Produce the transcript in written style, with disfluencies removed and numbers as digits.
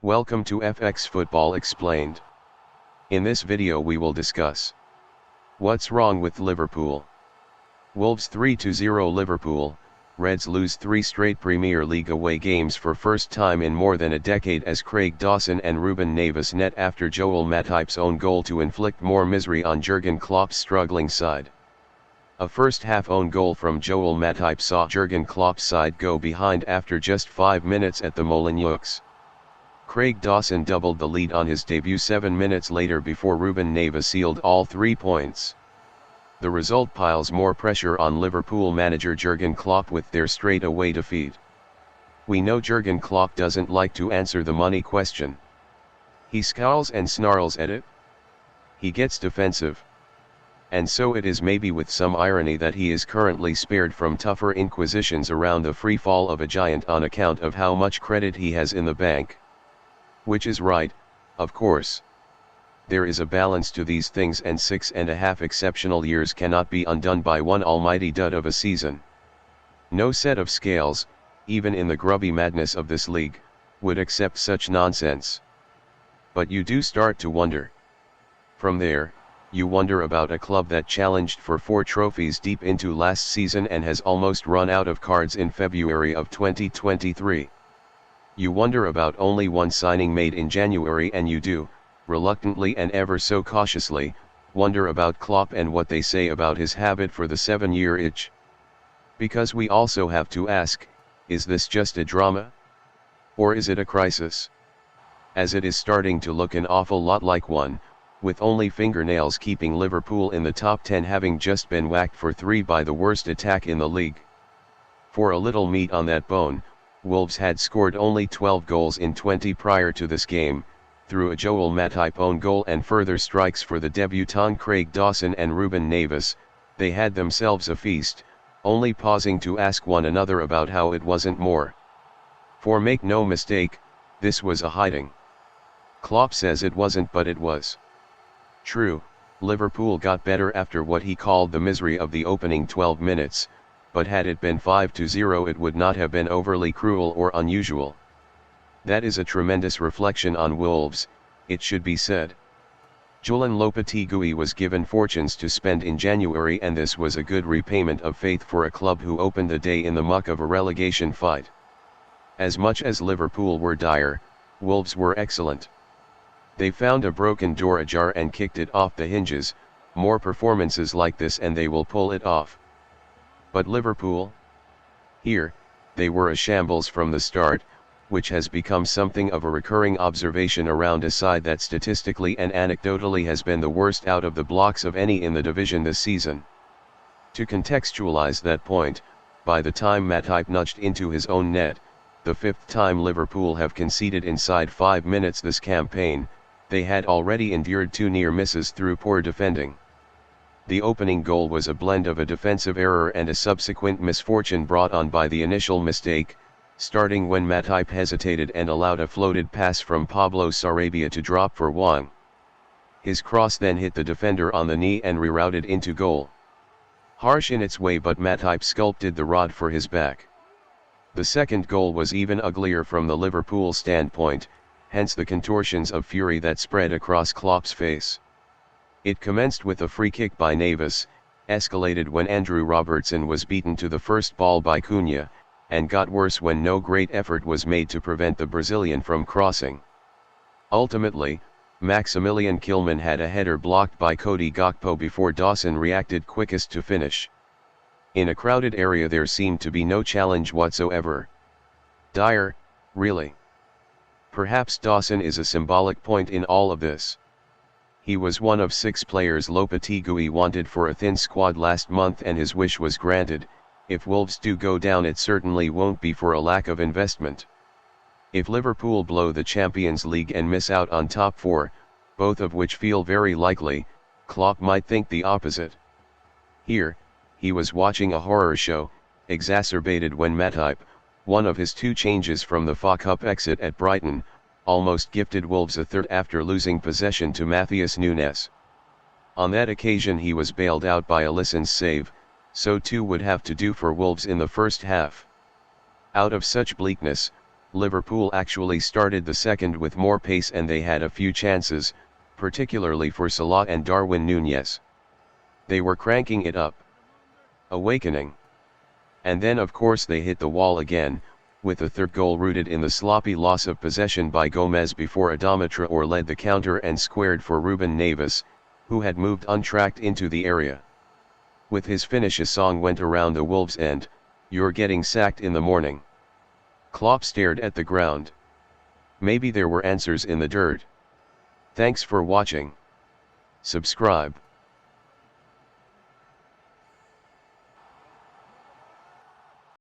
Welcome to Fx-Fooball Explained. In this video we will discuss what's wrong with Liverpool. Wolves 3-0 Liverpool. Reds lose 3 straight Premier League away games for first time in more than a decade as Craig Dawson and Ruben Neves net after Joel Matip's own goal to inflict more misery on Jurgen Klopp's struggling side. A first-half own goal from Joel Matip saw Jurgen Klopp's side go behind after just 5 minutes at the Molineux. Craig Dawson doubled the lead on his debut 7 minutes later before Ruben Neves sealed all 3 points. The result piles more pressure on Liverpool manager Jurgen Klopp with their straight away defeat. We know Jurgen Klopp doesn't like to answer the money question. He scowls and snarls at it. He gets defensive. And so it is maybe with some irony that he is currently spared from tougher inquisitions around the free fall of a giant on account of how much credit he has in the bank. Which is right, of course. There is a balance to these things, and 6.5 exceptional years cannot be undone by one almighty dud of a season. No set of scales, even in the grubby madness of this league, would accept such nonsense. But you do start to wonder. From there, you wonder about a club that challenged for 4 trophies deep into last season and has almost run out of cards in February of 2023. You wonder about only one signing made in January, and you do, reluctantly and ever so cautiously, wonder about Klopp and what they say about his habit for the 7-year itch. Because we also have to ask, is this just a drama? Or is it a crisis? As it is starting to look an awful lot like one, with only fingernails keeping Liverpool in the top 10, having just been whacked for 3 by the worst attack in the league. For a little meat on that bone, Wolves had scored only 12 goals in 20 prior to this game, through a Joel Matip own goal and further strikes for the debutant Craig Dawson and Ruben Neves. They had themselves a feast, only pausing to ask one another about how it wasn't more. For make no mistake, this was a hiding. Klopp says it wasn't, but it was. True, Liverpool got better after what he called the misery of the opening 12 minutes, but had it been 5-0 it would not have been overly cruel or unusual. That is a tremendous reflection on Wolves, it should be said. Julen Lopetegui was given fortunes to spend in January, and this was a good repayment of faith for a club who opened the day in the muck of a relegation fight. As much as Liverpool were dire, Wolves were excellent. They found a broken door ajar and kicked it off the hinges. More performances like this and they will pull it off. But Liverpool? Here, they were a shambles from the start, which has become something of a recurring observation around a side that statistically and anecdotally has been the worst out of the blocks of any in the division this season. To contextualize that point, by the time Matip nudged into his own net, the 5th time Liverpool have conceded inside 5 minutes this campaign, they had already endured 2 near misses through poor defending. The opening goal was a blend of a defensive error and a subsequent misfortune brought on by the initial mistake, starting when Matip hesitated and allowed a floated pass from Pablo Sarabia to drop for Wang. His cross then hit the defender on the knee and rerouted into goal. Harsh in its way, but Matip sculpted the rod for his back. The second goal was even uglier from the Liverpool standpoint, hence the contortions of fury that spread across Klopp's face. It commenced with a free kick by Neves, escalated when Andrew Robertson was beaten to the first ball by Cunha, and got worse when no great effort was made to prevent the Brazilian from crossing. Ultimately, Maximilian Kilman had a header blocked by Cody Gakpo before Dawson reacted quickest to finish. In a crowded area there seemed to be no challenge whatsoever. Dire, really. Perhaps Dawson is a symbolic point in all of this. He was one of 6 players Lopetegui wanted for a thin squad last month, and his wish was granted. If Wolves do go down, it certainly won't be for a lack of investment. If Liverpool blow the Champions League and miss out on top 4, both of which feel very likely, Klopp might think the opposite. Here, he was watching a horror show, exacerbated when Matip, one of his 2 changes from the FA Cup exit at Brighton, almost gifted Wolves a third after losing possession to Matheus Nunes. On that occasion he was bailed out by Alisson's save, so too would have to do for Wolves in the first half. Out of such bleakness, Liverpool actually started the second with more pace and they had a few chances, particularly for Salah and Darwin Núñez. They were cranking it up. Awakening. And then of course they hit the wall again, with the third goal rooted in the sloppy loss of possession by Gomez before Adama Traore led the counter and squared for Ruben Neves, who had moved untracked into the area. With his finish a song went around the Wolves end, "You're getting sacked in the morning." Klopp stared at the ground. Maybe there were answers in the dirt. Thanks for watching. Subscribe.